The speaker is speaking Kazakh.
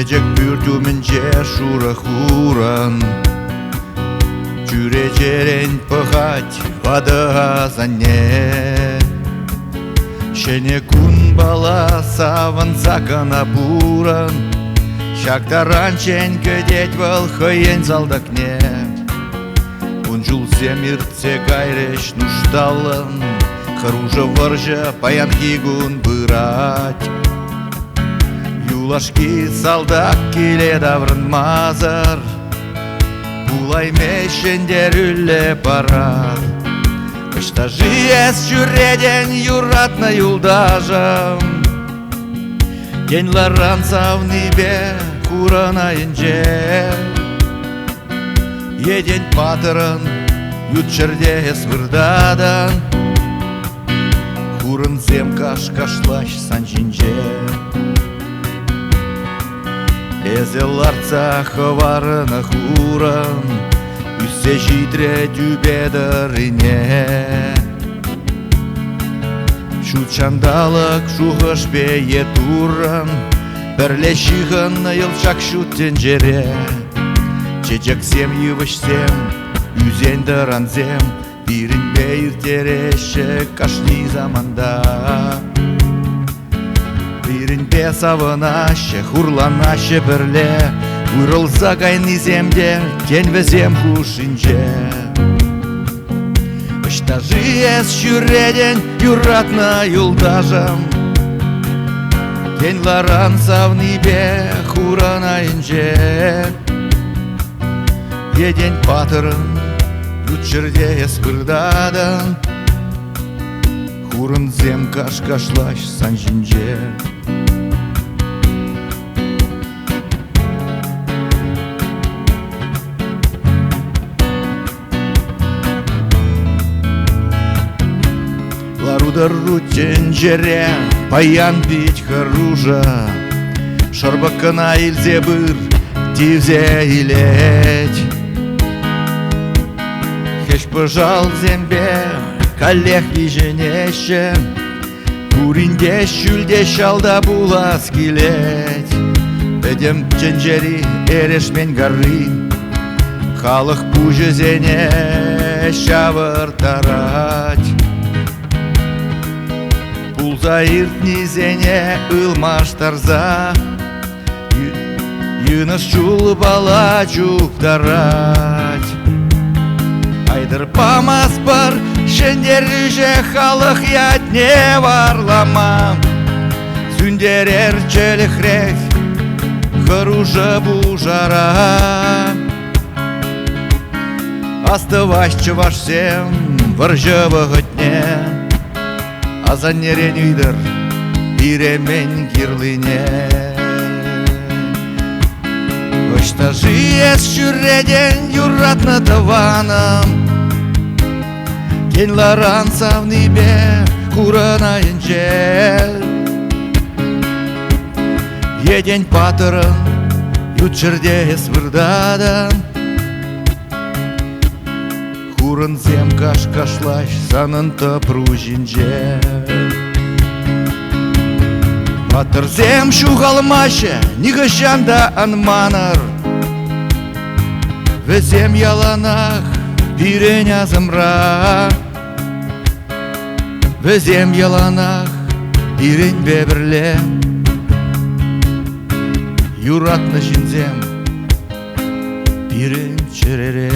Ежек пүртүмінже шура хуран, Жүре жерен пығать вадыға зане. Шене күн бала савын закана буран, Шактаран чен көдет был хыйен залдакне. Унжул семирце гайреш нушталын, Хыружа варжа паянки гун бырать. Юлашки салдак келе даврын мазар, Булай мешендер үлле барар. Кышта жиес жүреден юратна юлдажам, Деньларан савныбе хуранайын же. Еден патырын ютчерде свырдадан, Хурын зем каш-кашлаш санжинже. Эзеларца хыварына хурын, Үссе житре дүбедіріне. Шутчандалық шуғышпе етурын, Бірле шиғын йылчак шуттен жере. Чечексем йывышсем, үзендір анзем, Бирінбе иртереші кашни заманда. Бирінбе савынашы, хурланашы бірле, Урылса кайны земде, тенвезем хушинже. Ышта жиес жүреден юратна юлдажам, Деньларан савныбе хуранайын же. Еден патырын ютчерде свырдадан, Хурын зем каш-кашлаш санжинже. Ларударрутен жере паян бить харужа, Шарбакана илзе бір тивзе илеть. Хеш пожал зембе калех виженеше, Куринде шүлде шалда булас килеть. Бедем ченжери эрешмен гарри, Халық пужезене шавыртарать. Пулза иртнизене ылмаштарза, Йыныс чул бала чуктарать. Айдыр памас бар, шендер үже халық ятне варлама. Сүндерер челіхрек, хыружа бужара. Астываш вашсем варжавығытне, Азаннерен үйдір иремен кирлине. Ышта жиес жүреден юратна даваным, Деньларан савныбе хуранайын же. Еден патырын ютчерде свырдадан, Хурын зем каш-кашлаш санын тапружинже. Патыр зем шуғалмашы, нигышанда анманыр, Везем яланах пирен азымра. Везем яланах пирен бебірле, Юратны жинзем пирен черере.